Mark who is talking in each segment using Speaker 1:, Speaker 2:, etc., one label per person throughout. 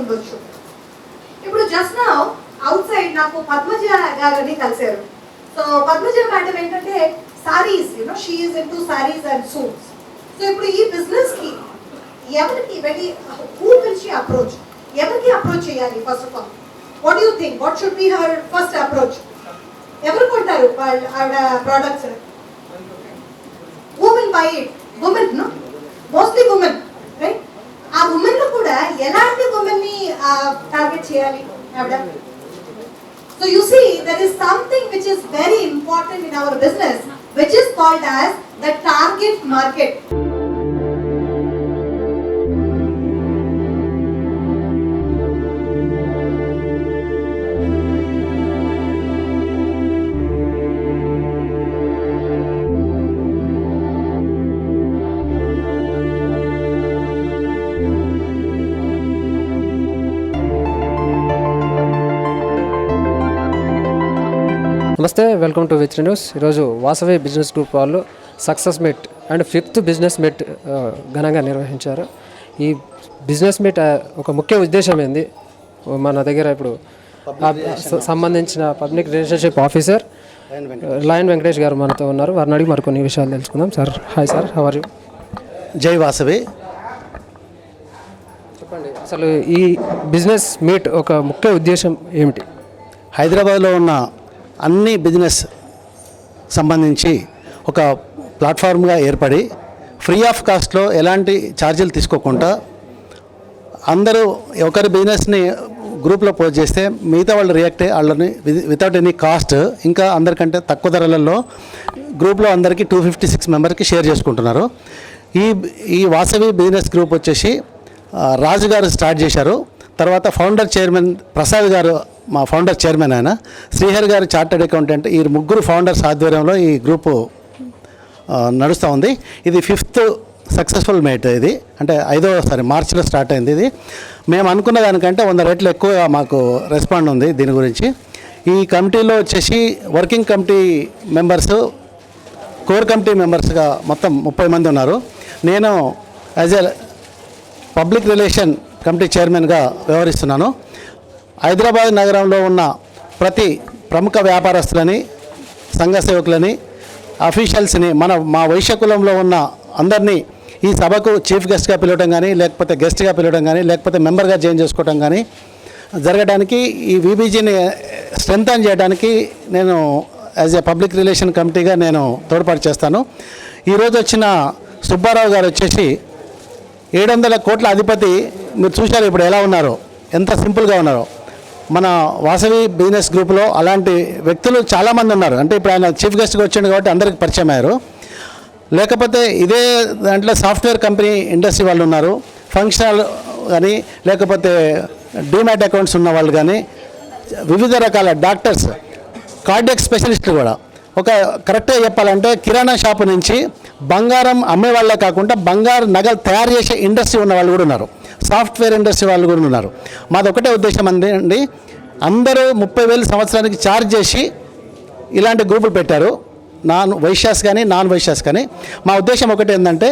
Speaker 1: ఉండొచ్చు. ఇప్పుడు just now out side నాకు పద్మజ గారిని కలిశారు. సో పద్మజ మేడం ఏంటంటే saris, she is into saris and suits. So ఇప్పుడు ఈ బిజినెస్ కి ఎవరికి వెళ్ళి హూ విల్ షీ అప్రోచ్, ఎవరికి అప్రోచ్ చేయాలి? First of all what you think, what should be her first approach? ఎవరు కొంటారు ఆవిడ products? Who will buy it? Women, mostly women, right? ఆ ఉమెన్ లో కూడా ఎలాంటి ఉమెన్ ని టార్గెట్ చేయాలి ఆవిడ? So you see, there is something which is very important in our business, which is called as the target market.
Speaker 2: నమస్తే, welcome to which news. ఈరోజు Vasavi business group వాళ్ళు success meet and 5th business meet ఘనంగా నిర్వహించారు. ఈ business meet ఒక ముఖ్య ఉద్దేశం ఏంది, మన దగ్గర ఇప్పుడు సంబంధించిన public relationship officer lion Venkatesh గారు మనతో ఉన్నారు. వారిని అడిగి మరికొన్ని విషయాలు తెలుసుకుందాం. Sir, hi sir, how are you?
Speaker 3: జై వాసవి.
Speaker 2: చెప్పండి, అసలు ఈ బిజినెస్ మీట్ ఒక ముఖ్య ఉద్దేశం ఏమిటి?
Speaker 3: హైదరాబాద్లో ఉన్న అన్ని బిజినెస్ సంబంధించి ఒక ప్లాట్ఫామ్గా ఏర్పడి ఫ్రీ ఆఫ్ కాస్ట్లో ఎలాంటి ఛార్జీలు తీసుకోకుండా అందరూ ఒకరి బిజినెస్ని గ్రూప్లో పోస్ట్ చేస్తే మిగతా వాళ్ళు రియాక్ట్ అయ్యి వాళ్ళని వితౌట్ ఎనీ కాస్ట్ ఇంకా అందరికంటే తక్కువ ధరలలో గ్రూప్లో అందరికీ 256 మెంబర్కి షేర్ చేసుకుంటున్నారు. ఈ వాసవి బిజినెస్ గ్రూప్ వచ్చేసి రాజు గారు స్టార్ట్ చేశారు. తర్వాత ఫౌండర్ చైర్మన్ ప్రసాద్ గారు, మా ఫౌండర్ చైర్మన్ ఆయన, శ్రీహరి గారు చార్టెడ్ అకౌంటెంట్, ఈ ముగ్గురు ఫౌండర్స్ ఆధ్వర్యంలో ఈ గ్రూపు నడుస్తూ ఉంది. ఇది 5th సక్సెస్ఫుల్ మీట్. ఇది అంటే 5వ మార్చిలో స్టార్ట్ అయింది. ఇది మేము అనుకున్న దానికంటే 100 రెట్లు ఎక్కువ మాకు రెస్పాండ్ ఉంది దీని గురించి. ఈ కమిటీలో వచ్చేసి working committee members, core committee మెంబర్స్గా మొత్తం 30 మంది ఉన్నారు. నేను as a public relation committee చైర్మన్గా వ్యవహరిస్తున్నాను. హైదరాబాద్ నగరంలో ఉన్న ప్రతి ప్రముఖ వ్యాపారస్తులని, సంఘ సేవకులని, అఫీషియల్స్ని, మా వైశ్య కులంలో ఉన్న అందరినీ ఈ సభకు చీఫ్ గెస్ట్గా పిలవడం కానీ, లేకపోతే గెస్ట్గా పిలవడం కానీ, లేకపోతే మెంబర్గా జాయిన్ చేసుకోవడం కానీ జరగడానికి, ఈ వీబీజీని స్ట్రెంథన్ చేయడానికి నేను యాజ్ ఎ పబ్లిక్ రిలేషన్ కమిటీగా నేను తోడ్పాటు చేస్తాను. ఈరోజు వచ్చిన సుబ్బారావు గారు వచ్చేసి 700 కోట్ల అధిపతి. మీరు చూశారు ఇప్పుడు ఎలా ఉన్నారో, ఎంత సింపుల్గా ఉన్నారో. మన వాసవి బిజినెస్ గ్రూప్లో అలాంటి వ్యక్తులు చాలామంది ఉన్నారు. అంటే ఇప్పుడు ఆయన చీఫ్ గెస్ట్గా వచ్చాడు కాబట్టి అందరికి పరిచయం అయ్యారు. లేకపోతే ఇదే దాంట్లో సాఫ్ట్వేర్ కంపెనీ ఇండస్ట్రీ వాళ్ళు ఉన్నారు, ఫంక్షనల్ కానీ, లేకపోతే డీమ్యాట్ అకౌంట్స్ ఉన్న వాళ్ళు కానీ, వివిధ రకాల డాక్టర్స్, కార్డియాక్ స్పెషలిస్టులు కూడా. ఒక కరెక్ట్గా చెప్పాలంటే కిరాణా షాపు నుంచి బంగారం అమ్మే వాళ్ళే కాకుండా బంగారు నగలు తయారు చేసే ఇండస్ట్రీ ఉన్న వాళ్ళు కూడా ఉన్నారు, సాఫ్ట్వేర్ ఇండస్ట్రీ వాళ్ళు కూడా ఉన్నారు. మాది ఒకటే ఉద్దేశం అండి, అందరూ 30,000 సంవత్సరానికి ఛార్జ్ చేసి ఇలాంటి గ్రూపులు పెట్టారు, వైశ్యాస్ కానీ నాన్ వైశ్యాస్ కానీ. మా ఉద్దేశం ఒకటి ఏంటంటే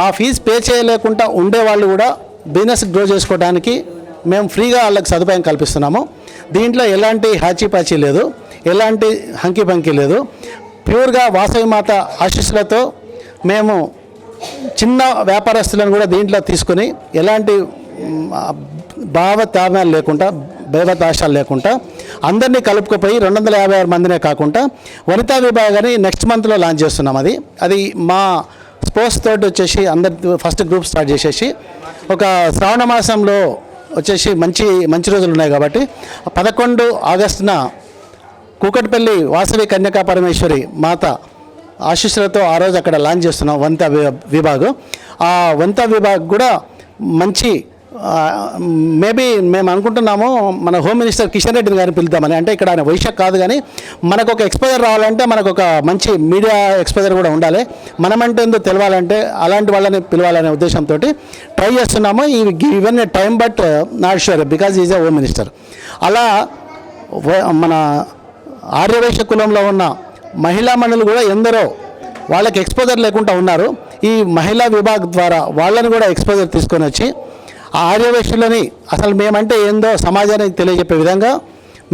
Speaker 3: ఆ ఫీజు పే చేయలేకుండా ఉండేవాళ్ళు కూడా బిజినెస్ గ్రో చేసుకోవడానికి మేము ఫ్రీగా వాళ్ళకి సదుపాయం కల్పిస్తున్నాము. దీంట్లో ఎలాంటి హ్యాచీపాచీ లేదు, ఎలాంటి హంకీ పంకీ లేదు. ప్యూర్గా వాసవి మాత ఆశీస్సులతో మేము చిన్న వ్యాపారస్తులను కూడా దీంట్లో తీసుకుని ఎలాంటి భావతామాలు లేకుండా, భేదతాశాలు లేకుండా అందరినీ కలుపుకుపోయి 256 మందినే కాకుండా వనితా విభాగాన్ని నెక్స్ట్ మంత్లో లాంచ్ చేస్తున్నాం. అది మా స్పోర్ట్స్ తోటి వచ్చేసి అందరి ఫస్ట్ గ్రూప్ స్టార్ట్ చేసేసి ఒక శ్రావణ మాసంలో వచ్చేసి మంచి రోజులు ఉన్నాయి కాబట్టి 11 ఆగస్టున కూకట్పల్లి వాసవి కన్యకా పరమేశ్వరి మాత ఆశీస్సులతో ఆ రోజు అక్కడ లాంచ్ చేస్తున్నాం వనితా విభాగం. ఆ వనితా విభాగ్ కూడా మంచి మేబీ మేము అనుకుంటున్నాము మన హోమ్ మినిస్టర్ కిషన్ రెడ్డి గారిని పిలుద్దామని. అంటే ఇక్కడ ఆయన వైశ్య కాదు కానీ మనకు ఒక ఎక్స్పోజర్ రావాలంటే మనకు ఒక మంచి మీడియా ఎక్స్పోజర్ కూడా ఉండాలి. మనమంటే ఏందో తెలవాలంటే అలాంటి వాళ్ళని పిలవాలనే ఉద్దేశంతో ట్రై చేస్తున్నాము. Even a time but not sure because is a home minister. అలా మన ఆర్యవైశ్య కులంలో ఉన్న మహిళా మనులు కూడా ఎందరో వాళ్ళకి ఎక్స్పోజర్ లేకుండా ఉన్నారు. ఈ మహిళా విభాగ్ ద్వారా వాళ్ళని కూడా ఎక్స్పోజర్ తీసుకొని వచ్చి ఆ ఆర్యవైశ్యులని అసలు మేమంటే ఏందో సమాజానికి తెలియజెప్పే విధంగా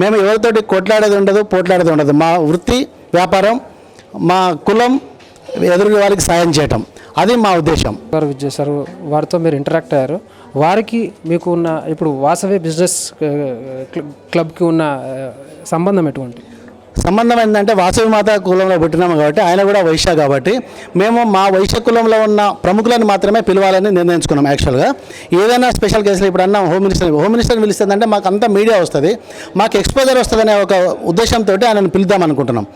Speaker 3: మేము ఎవరితోటి కొట్లాడేది ఉండదు, పోట్లాడేది ఉండదు. మా వృత్తి వ్యాపారం, మా కులం, ఎదురు వాళ్ళకి సాయం చేయటం, అది మా ఉద్దేశం.
Speaker 2: వారు చేశారు, వారితో మీరు ఇంటరాక్ట్ అయ్యారు. వారికి మీకు ఉన్న ఇప్పుడు వాసవి బిజినెస్ క్లబ్కి ఉన్న సంబంధం ఎటువంటి
Speaker 3: సంబంధం ఏంటంటే వాసవి మాత కులంలో పుట్టినాము కాబట్టి ఆయన కూడా వైశ్య కాబట్టి మేము మా వైశ్య కులంలో ఉన్న ప్రముఖులను మాత్రమే పిలవాలని నిర్ణయించుకున్నాం. యాక్చువల్గా ఏదైనా స్పెషల్ కేసులు ఇప్పుడు అన్న హోమ్ మినిస్టర్ని పిలుస్తుందంటే మాకు అంతా మీడియా వస్తుంది, మాకు ఎక్స్పోజర్ వస్తుందనే ఒక ఉద్దేశంతో ఆయనను పిలుద్దాం అనుకుంటున్నాం.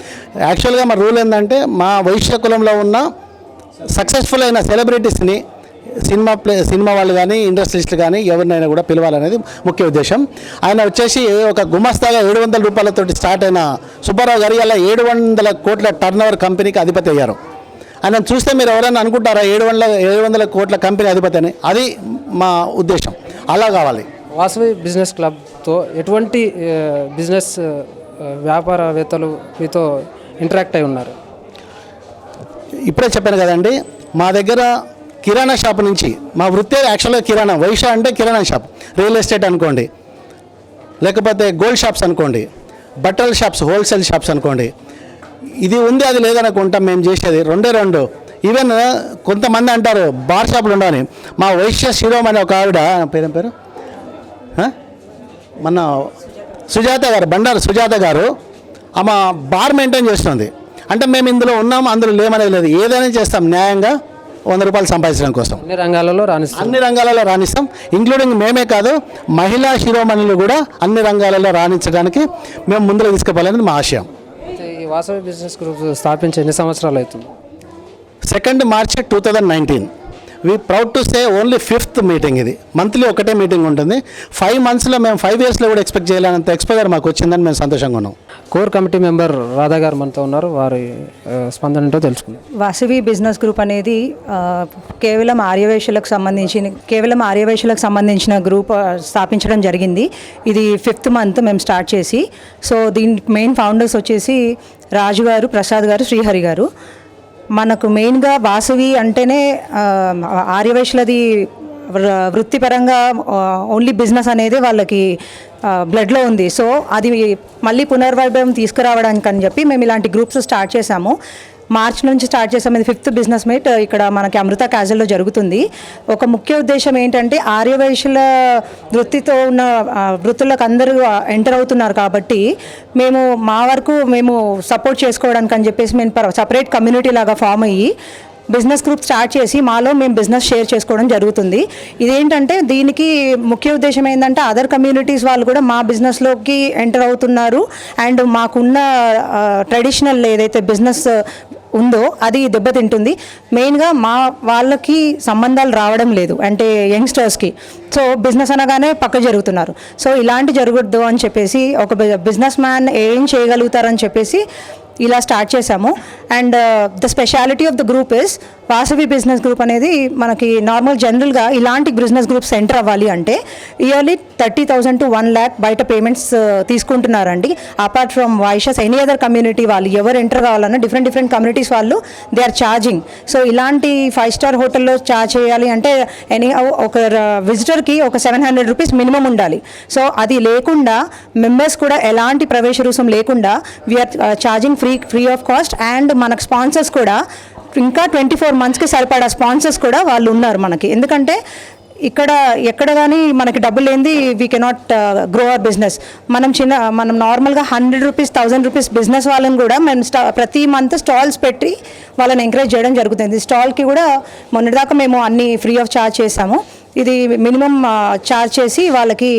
Speaker 3: యాక్చువల్గా మా రూల్ ఏంటంటే మా వైశ్య కులంలో ఉన్న సక్సెస్ఫుల్ అయిన సెలబ్రిటీస్ని సినిమా వాళ్ళు కానీ ఇండస్ట్రియలిస్టులు కానీ ఎవరినైనా కూడా పిలవాలనేది ముఖ్య ఉద్దేశం. ఆయన వచ్చేసి ఒక గుమస్తాగా 700 రూపాయలతో స్టార్ట్ అయిన సుబ్బారావు గారు అలా 700 కోట్ల టర్నోవర్ కంపెనీకి అధిపతి అయ్యారు. ఆయన చూస్తే మీరు ఎవరైనా అనుకుంటారా 700 కోట్ల కంపెనీ అధిపతి అని? అది మా ఉద్దేశం, అలా కావాలి.
Speaker 2: వాసవి బిజినెస్ క్లబ్తో ఎటువంటి బిజినెస్ వ్యాపారవేత్తలు మీతో ఇంటరాక్ట్ అయి ఉన్నారు?
Speaker 3: ఇప్పుడే చెప్పాను కదండి, మా దగ్గర కిరాణా షాప్ నుంచి, మా వృత్తే యాక్చువల్గా కిరాణా, వైశ్య అంటే కిరాణా షాప్, రియల్ ఎస్టేట్ అనుకోండి, లేకపోతే గోల్డ్ షాప్స్ అనుకోండి, బట్టల షాప్స్, హోల్సేల్ షాప్స్ అనుకోండి, ఇది ఉంది అది లేదనుకుంటాం. మేము చేసేది రెండు. ఈవెన్ కొంతమంది అంటారు బార్ షాపులు ఉండవని. మా వైశ్య శిరోమణి ఒక ఆవిడ, పేరు మన సుజాత గారు, బండారు సుజాత గారు, ఆమె బార్ మెయింటైన్ చేస్తుంది. అంటే మేము ఇందులో ఉన్నాము, అందులో లేమనేది లేదు. ఏదైనా చేస్తాం న్యాయంగా, 100 రూపాయలు సంపాదించడం కోసం. అన్ని రంగాలలో రాణిస్తాం, ఇంక్లూడింగ్ మేమే కాదు, మహిళా శిరోమణులు కూడా అన్ని రంగాలలో రాణించడానికి మేము ముందుకు తీసుకుపోవాలనేది మా ఆశయం.
Speaker 2: ఈ వాసవి బిజినెస్ గ్రూప్ స్థాపించి ఎన్ని సంవత్సరాలు అవుతుంది?
Speaker 3: 2 మార్చి 2019. We proud to say only 5th meeting. ఇది మంత్లీ ఒకటే మీటింగ్ ఉంటుంది. 5 మంత్స్లో మేము 5 ఇయర్స్లో కూడా ఎక్స్పెక్ట్ చేయలేనంత ఎక్స్పోజర్ మాకు వచ్చిందని మేము సంతోషంగా ఉన్నాం.
Speaker 2: కోర్ కమిటీ మెంబర్ రాధా గారు మనతో ఉన్నారు, వారి స్పందన ఏంటో తెలుసుకుందాం.
Speaker 4: వాసవి బిజినెస్ గ్రూప్ అనేది కేవలం ఆర్యవైశ్యులకు సంబంధించిన గ్రూప్ స్థాపించడం జరిగింది. ఇది 5th మంత్ మేము స్టార్ట్ చేసి. సో దీని మెయిన్ ఫౌండర్స్ వచ్చేసి రాజు గారు, ప్రసాద్ గారు, శ్రీహరి గారు. మనకు మెయిన్గా వాసవి అంటేనే ఆర్యవైశ్యులది వృత్తిపరంగా ఓన్లీ బిజినెస్ అనేది వాళ్ళకి బ్లడ్లో ఉంది. సో అది మళ్ళీ పునర్వైభవం తీసుకురావడానికి అని చెప్పి మేము ఇలాంటి గ్రూప్స్ స్టార్ట్ చేశాము. మార్చ్ నుంచి స్టార్ట్ చేసాము. ఇది 5th బిజినెస్ మీట్ ఇక్కడ మనకి అమృత క్యాజల్లో జరుగుతుంది. ఒక ముఖ్య ఉద్దేశం ఏంటంటే ఆర్యవైశ్యుల వృత్తితో ఉన్న వృత్తులకు అందరూ ఎంటర్ అవుతున్నారు కాబట్టి మేము మా వరకు మేము సపోర్ట్ చేసుకోవడానికి అని చెప్పేసి మేము సపరేట్ కమ్యూనిటీ లాగా ఫామ్ అయ్యి బిజినెస్ గ్రూప్ స్టార్ట్ చేసి మాలో మేము బిజినెస్ షేర్ చేసుకోవడం జరుగుతుంది. ఇదేంటంటే దీనికి ముఖ్య ఉద్దేశం ఏంటంటే అదర్ కమ్యూనిటీస్ వాళ్ళు కూడా మా బిజినెస్లోకి ఎంటర్ అవుతున్నారు అండ్ మాకున్న ట్రెడిషనల్ ఏదైతే బిజినెస్ ఉందో అది దెబ్బతింటుంది. మెయిన్గా మా వాళ్ళకి సంబంధాలు రావడం లేదు, అంటే యంగ్స్టర్స్కి. సో బిజినెస్ అనగానే పక్క జరుగుతున్నారు. సో ఇలాంటి జరగద్దు అని చెప్పేసి ఒక బిజినెస్ మ్యాన్ ఏం చేయగలుగుతారని చెప్పేసి ఇలా స్టార్ట్ చేసాము. And the speciality of the group is Vasavi business group అనేది మనకి నార్మల్ జనరల్గా ఇలాంటి బిజినెస్ గ్రూప్స్ ఎంటర్ అవ్వాలి అంటే ఇయర్లీ 30,000 to 1 lakh బయట పేమెంట్స్ తీసుకుంటున్నారండి. Apart from Vaishyas any other community వాళ్ళు ఎవరు ఎంటర్ కావాలన్నా డిఫరెంట్ కమ్యూనిటీస్ వాళ్ళు దే ఆర్ ఛార్జింగ్. సో ఇలాంటి 5-star హోటల్లో ఛార్జ్ చేయాలి అంటే ఒక విజిటర్కి ఒక 700 రూపీస్ మినిమం ఉండాలి. సో అది లేకుండా మెంబర్స్ కూడా ఎలాంటి ప్రవేశ రుసుం లేకుండా we're charging free of cost. And మనకు స్పాన్సర్స్ కూడా ఇంకా 24 monthsకి సరిపడా స్పాన్సర్స్ కూడా వాళ్ళు ఉన్నారు మనకి. ఎందుకంటే ఇక్కడ ఎక్కడ కానీ మనకి డబ్బులు లేనిది we cannot grow our business. మనం నార్మల్గా 100 రూపీస్ 1000 రూపీస్ బిజినెస్ వాళ్ళని కూడా మేము ప్రతి మంత్ స్టాల్స్ పెట్టి వాళ్ళని ఎంకరేజ్ చేయడం జరుగుతుంది. స్టాల్కి కూడా మొన్నటిదాకా మేము అన్ని ఫ్రీ ఆఫ్ ఛార్జ్ చేసాము. ఇది మినిమం ఛార్జ్ చేసి వాళ్ళకి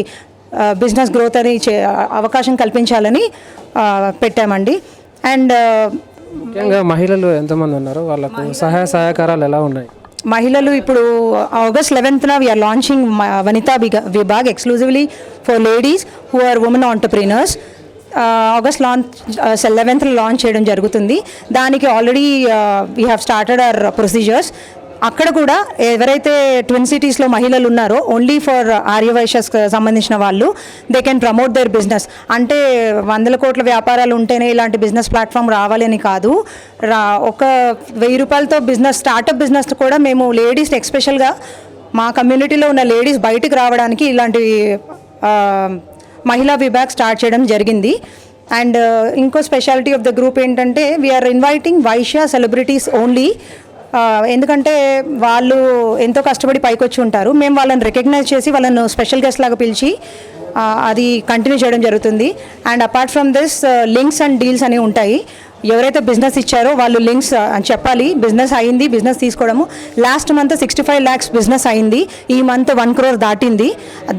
Speaker 4: బిజినెస్ గ్రోత్ అని అవకాశం కల్పించాలని పెట్టామండి. అండ్
Speaker 2: ముఖ్యంగా మహిళలు ఎంతమంది ఉన్నారు, వాళ్ళకు సహాయ సహకారాలు ఎలా ఉన్నాయి?
Speaker 4: మహిళలు ఇప్పుడు August 11th we're launching Vanita Vibhag exclusively for ladies who are women entrepreneurs. August 11th launch చేయడం జరుగుతుంది. దానికి already we have started our procedures. అక్కడ కూడా ఎవరైతే ట్విన్ సిటీస్లో మహిళలు ఉన్నారో ఓన్లీ ఫర్ ఆర్యవైశ్యస్ సంబంధించిన వాళ్ళు they can promote their business. అంటే 100 కోట్ల వ్యాపారాలు ఉంటేనే ఇలాంటి బిజినెస్ ప్లాట్ఫామ్ రావాలి అని కాదు. ఒక 1000 రూపాయలతో బిజినెస్ స్టార్టప్ బిజినెస్ కూడా మేము లేడీస్ ఎక్స్పెషల్గా మా కమ్యూనిటీలో ఉన్న లేడీస్ బయటకు రావడానికి ఇలాంటి మహిళా విభాగ్ స్టార్ట్ చేయడం జరిగింది. అండ్ ఇంకో స్పెషాలిటీ ఆఫ్ ద గ్రూప్ ఏంటంటే we're inviting Vaishya celebrities only. ఎందుకంటే వాళ్ళు ఎంతో కష్టపడి పైకి వచ్చి ఉంటారు. మేము వాళ్ళని రికగ్నైజ్ చేసి వాళ్ళను స్పెషల్ గెస్ట్ లాగా పిలిచి అది కంటిన్యూ చేయడం జరుగుతుంది. And apart from this links and deals అనేవి ఉంటాయి. ఎవరైతే బిజినెస్ ఇచ్చారో వాళ్ళు లింక్స్ అని చెప్పాలి. బిజినెస్ అయింది, బిజినెస్ తీసుకోవడము. లాస్ట్ మంత్ 65 lakhs బిజినెస్ అయింది. ఈ మంత్ 1 crore దాటింది,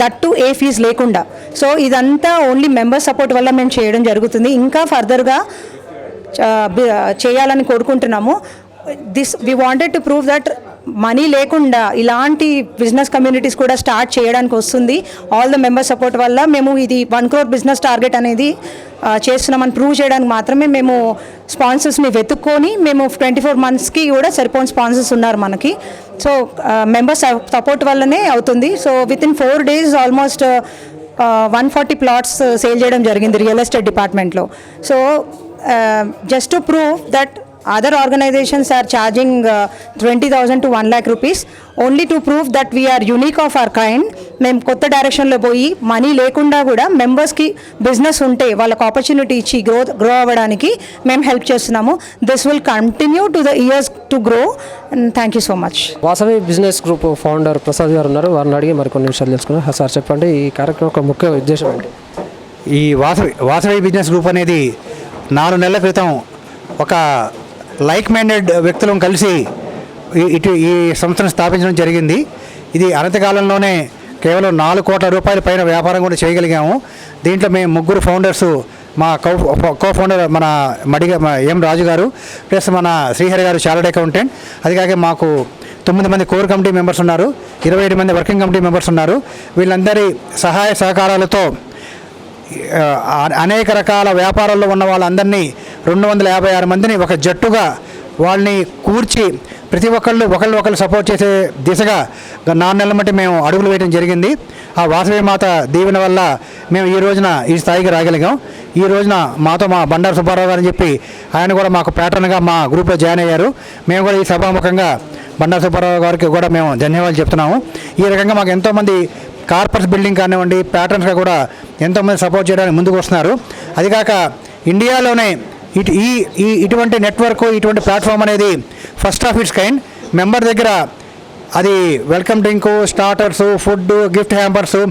Speaker 4: దట్టు ఏ ఫీజ్ లేకుండా. సో ఇదంతా ఓన్లీ మెంబర్ సపోర్ట్ వల్ల మేము చేయడం జరుగుతుంది. ఇంకా ఫర్దర్గా చేయాలని కోరుకుంటున్నాము. we wanted to prove that money లేకుండా ఇలాంటి బిజినెస్ కమ్యూనిటీస్ కూడా స్టార్ట్ చేయడానికి వస్తుంది. ఆల్ ద మెంబర్ సపోర్ట్ వల్ల మేము ఇది 1 crore బిజినెస్ టార్గెట్ అనేది చేస్తున్నామని ప్రూవ్ చేయడానికి మాత్రమే మేము స్పాన్సర్స్ని వెతుక్కొని మేము 24 monthsకి కూడా సరిపోయిన స్పాన్సర్స్ ఉన్నారు మనకి. సో మెంబర్ సపోర్ట్ వల్లనే అవుతుంది. So with in 4 days almost 140 plots sale చేయడం జరిగింది రియల్ ఎస్టేట్ డిపార్ట్మెంట్లో. So just to prove that other organizations are charging 20,000 to 1 lakh rupees only to prove that we are unique of our kind. మేము కొత్త డైరెక్షన్లో పోయి money లేకుండా కూడా మెంబర్స్కి బిజినెస్ ఉంటే వాళ్ళకి ఆపర్చునిటీ ఇచ్చి గ్రో అవ్వడానికి మేము హెల్ప్ చేస్తున్నాము. This will continue to the years to grow. Thank you so much.
Speaker 2: Vasavi business group founder Prasad గారు ఉన్నారు, వారిని అడిగి మరికొన్ని విషయాలు తెలుసుకున్నాం. సార్ చెప్పండి, ఈ కార్యక్రమం ఒక ముఖ్య ఉద్దేశం ఏంటి?
Speaker 5: ఈ వాసవి బిజినెస్ గ్రూప్ అనేది 4 నెలల క్రితం ఒక లైక్ మైండెడ్ వ్యక్తులను కలిసి ఈ సంస్థను స్థాపించడం జరిగింది. ఇది అనంతకాలంలోనే కేవలం 4 కోట్ల రూపాయల పైన వ్యాపారం కూడా చేయగలిగాము. దీంట్లో మేము 3 ఫౌండర్సు, మా కో ఫౌండర్ మన ఎం రాజు గారు, ప్లస్ మన శ్రీహరి గారు చార్టర్డ్ అకౌంటెంట్. అది కాక మాకు 9 మంది కోర్ కమిటీ మెంబర్స్ ఉన్నారు, 27 మంది వర్కింగ్ కమిటీ మెంబర్స్ ఉన్నారు. వీళ్ళందరి సహాయ సహకారాలతో అనేక రకాల వ్యాపారాల్లో ఉన్న వాళ్ళందరినీ 256 మందిని ఒక జట్టుగా వాళ్ళని కూర్చి ప్రతి ఒక్కళ్ళు ఒకళ్ళు సపోర్ట్ చేసే దిశగా 4 నెలల మట్టి మేము అడుగులు వేయడం జరిగింది. ఆ వాసవి మాత దీవెన వల్ల మేము ఈ రోజున ఈ స్థాయికి రాగలిగాం. ఈ రోజున మాతో మా బండారు సుబ్బారావు గారు అని చెప్పి ఆయన కూడా మాకు ప్యాటర్న్గా మా గ్రూప్లో జాయిన్ అయ్యారు. మేము కూడా ఈ సభాముఖంగా బండారు సుబ్బారావు గారికి కూడా మేము ధన్యవాదాలు చెప్తున్నాము. ఈ రకంగా మాకు ఎంతోమంది కార్పొరేట్ బిల్డింగ్ కానివ్వండి, ప్యాటర్న్స్గా కూడా ఎంతోమంది సపోర్ట్ చేయడానికి ముందుకు వస్తున్నారు. అదికాక ఇండియాలోనే ఇటువంటి నెట్వర్క్, ఇటువంటి ప్లాట్ఫామ్ అనేది first of its kind. Member దగ్గర అది welcome drink, starters, food, gift hampers,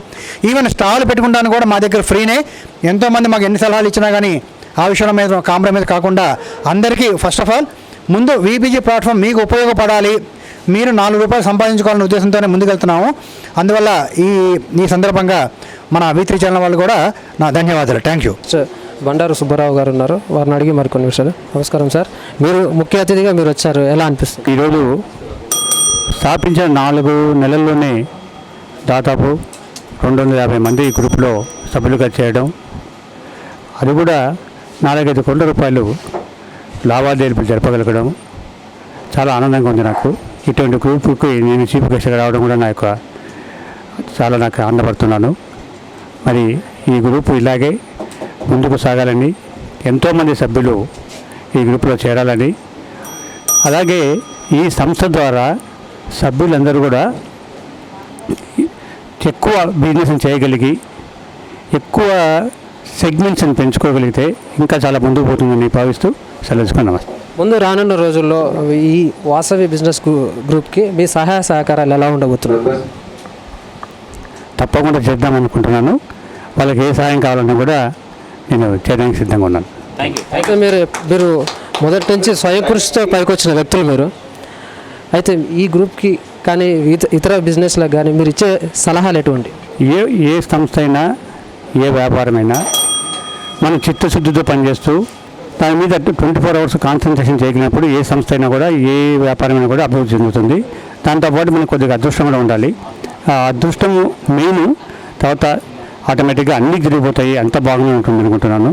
Speaker 5: even stall పెట్టుకుంటాను కూడా మా దగ్గర ఫ్రీనే. ఎంతోమంది మాకు ఎన్ని సలహాలు ఇచ్చినా కానీ ఆ విషయం మీద కాంప్రమైజ్ కాకుండా అందరికీ ఫస్ట్ ఆఫ్ ఆల్ ముందు వీబీజీ ప్లాట్ఫామ్ మీకు ఉపయోగపడాలి, మీరు 4 రూపాయలు సంపాదించుకోవాలనే ఉద్దేశంతోనే ముందుకెళ్తున్నాము. అందువల్ల ఈ సందర్భంగా మన V3 ఛానల్ వాళ్ళు కూడా నా ధన్యవాదాలు. Thank you.
Speaker 2: బండారు సుబ్బారావు గారు ఉన్నారు, వారిని అడిగి మరికొన్ని విషయాలు. నమస్కారం సార్, మీరు ముఖ్య అతిథిగా మీరు వచ్చారు, ఎలా అనిపిస్తుంది?
Speaker 6: ఈరోజు స్థాపించిన 4 నెలల్లోనే దాదాపు 250 మంది ఈ గ్రూప్లో సభ్యులుగా చేయడం, అది కూడా 4-5 కోట్ల రూపాయలు లావాదేవీలు జరపగలగడం చాలా ఆనందంగా ఉంది నాకు. ఇటువంటి గ్రూప్కి నేను చీఫ్ గెస్ట్గా రావడం కూడా నాకు ఆనందపడుతున్నాను. మరి ఈ గ్రూపు ఇలాగే ముందుకు సాగాలని, ఎంతోమంది సభ్యులు ఈ గ్రూప్లో చేరాలని, అలాగే ఈ సంస్థ ద్వారా సభ్యులందరూ కూడా ఎక్కువ బిజినెస్ చేయగలిగి ఎక్కువ సెగ్మెంట్స్ని పెంచుకోగలిగితే ఇంకా చాలా ముందుకు పోతుందని భావిస్తూ సెలవుకున్నాం.
Speaker 2: ముందు రానున్న రోజుల్లో ఈ వాసవి బిజినెస్ గ్రూప్కి మీ సహాయ సహకారాలు ఎలా ఉండబోతున్నాయి?
Speaker 6: తప్పకుండా చేద్దామనుకుంటున్నాను. వాళ్ళకి ఏ సహాయం కావాలన్నా కూడా నేను చేయడానికి సిద్ధంగా ఉన్నాను.
Speaker 2: అయితే మీరు మొదటి నుంచి స్వయం కృషితో పైకి వచ్చిన వ్యక్తులు మీరు. అయితే ఈ గ్రూప్కి కానీ ఇతర బిజినెస్లకు కానీ మీరు ఇచ్చే సలహాలు ఎటువంటి?
Speaker 6: ఏ సంస్థ అయినా, ఏ వ్యాపారమైనా మనం చిత్తశుద్ధితో పనిచేస్తూ దాని మీద 24 hours కాన్సన్ట్రేషన్ చేయగలిగినప్పుడు ఏ సంస్థ అయినా కూడా, ఏ వ్యాపారమైనా కూడా అభివృద్ధి చెందుతుంది. దాంతోపాటు మనకు కొద్దిగా అదృష్టం కూడా ఉండాలి. ఆ అదృష్టము మెయిన్, తర్వాత ఆటోమేటిక్గా అన్నీ జరిగిపోతాయి. అంత బాగానే ఉంటుంది అనుకుంటున్నాను.